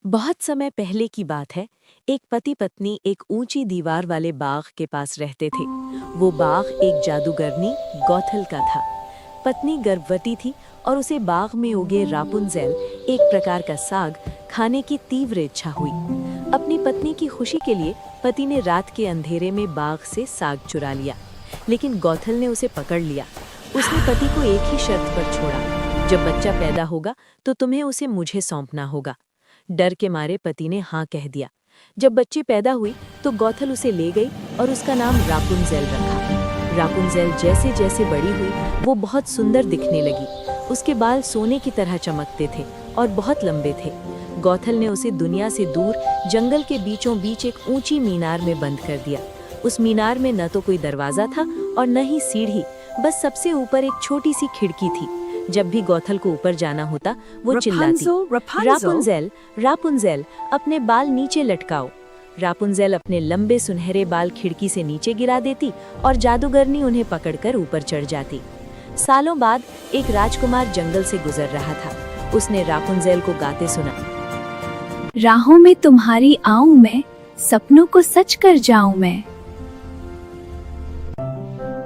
बहुत समय पहले की बात है। एक पति पत्नी एक ऊंची दीवार वाले बाग के पास रहते थे। वो बाग एक जादूगरनी गौथल का था। पत्नी गर्भवती थी और उसे बाग में उगे रापुंज़ेल, एक प्रकार का साग, खाने की तीव्र इच्छा हुई। अपनी पत्नी की खुशी के लिए पति ने रात के अंधेरे में बाग से साग चुरा लिया, लेकिन गौथल ने उसे पकड़ लिया। उसने पति को एक ही शर्त पर छोड़ा, जब बच्चा पैदा होगा तो तुम्हें उसे मुझे सौंपना होगा। डर के मारे पति ने हाँ कह दिया। जब बच्ची पैदा हुई तो गौथल उसे ले गई और उसका नाम रापुंज़ेल रखा। रापुंज़ेल जैसे जैसे बड़ी हुई वो बहुत सुंदर दिखने लगी। उसके बाल सोने की तरह चमकते थे और बहुत लंबे थे। गौथल ने उसे दुनिया से दूर जंगल के बीचों बीच एक ऊंची मीनार में बंद कर दिया। उस मीनार में न तो कोई दरवाजा था और न ही सीढ़ी, बस सबसे ऊपर एक छोटी सी खिड़की थी। जब भी गौथल को ऊपर जाना होता वो चिल्लाती, रापुंज़ेल, रापुंज़ेल, अपने बाल नीचे लटकाओ। रापुंज़ेल अपने लंबे सुनहरे बाल खिड़की से नीचे गिरा देती और जादूगरनी उन्हें पकड़कर ऊपर चढ़ जाती। सालों बाद एक राजकुमार जंगल से गुजर रहा था। उसने रापुंज़ेल को गाते सुना, राहों में तुम्हारी आऊं मैं, सपनों को सच कर जाऊं मैं।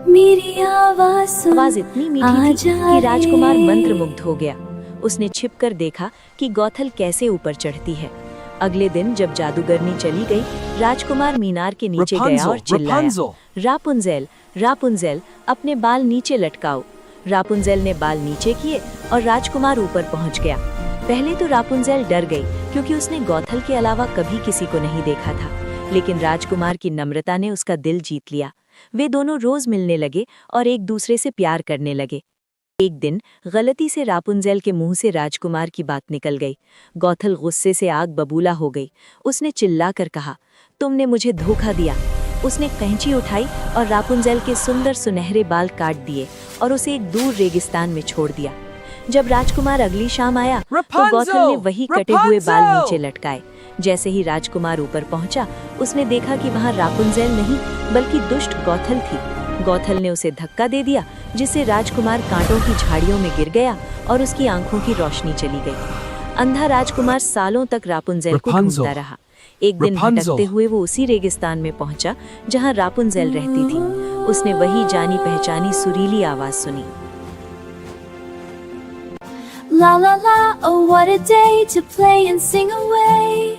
मेरी आवाज इतनी मीठी थी कि राजकुमार मंत्रमुग्ध हो गया। उसने छिपकर देखा कि गौथल कैसे ऊपर चढ़ती है। अगले दिन जब जादूगरनी चली गई, राजकुमार मीनार के नीचे गया और चिल्लाया, रापुंज़ेल, रापुंज़ेल, अपने बाल नीचे लटकाओ। रापुंज़ेल ने बाल नीचे किए और राजकुमार ऊपर पहुंच गया। पहले तो रापुंज़ेल डर गई, क्योंकि उसने गौथल के अलावा कभी किसी को नहीं देखा था। लेकिन राजकुमार की नम्रता ने उसका दिल जीत लिया। वे दोनों रोज मिलने लगे और एक दूसरे से प्यार करने लगे। एक दिन गलती से रापुंज़ेल के मुंह से राजकुमार की बात निकल गई। गौथल गुस्से से आग बबूला हो गई। उसने चिल्लाकर कहा, तुमने मुझे धोखा दिया। उसने कैंची उठाई और रापुंज़ेल के सुंदर सुनहरे बाल काट दिए और उसे एक दूर रेगिस्तान में छोड़ दिया। जब राजकुमार अगली शाम आया तो गौथल ने वही कटे हुए बाल नीचे लटकाए। जैसे ही राजकुमार ऊपर पहुंचा, उसने देखा कि वहां रापुंज़ेल नहीं बल्कि दुष्ट गौथल थी। गौथल ने उसे धक्का दे दिया, जिससे राजकुमार कांटों की झाड़ियों में गिर गया और उसकी आंखों की रोशनी चली गई। अंधा राजकुमार सालों तक रापुंज़ेल को ढूंढता रहा। एक दिन भटकते हुए वो उसी रेगिस्तान में पहुंचा जहां रापुंज़ेल रहती थी। उसने वही जानी पहचानी सुरीली आवाज सुनी, La la la, oh what a day to play and sing away.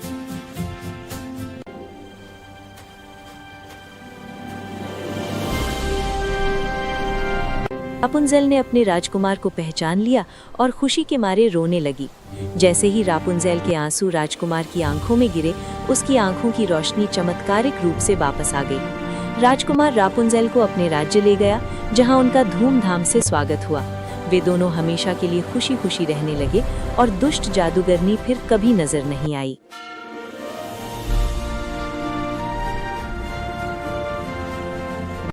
रापुंज़ेल ने अपने राजकुमार को पहचान लिया और खुशी के मारे रोने लगी। जैसे ही रापुंज़ेल के आंसू राजकुमार की आंखों में गिरे, उसकी आंखों की रोशनी चमत्कारिक रूप से वापस आ गई। राजकुमार रापुंज़ेल को अपने राज्य ले गया, जहां उनका धूमधाम से स्वागत हुआ। वे दोनों हमेशा के लिए खुशी खुशी रहने लगे और दुष्ट जादूगरनी फिर कभी नजर नहीं आई।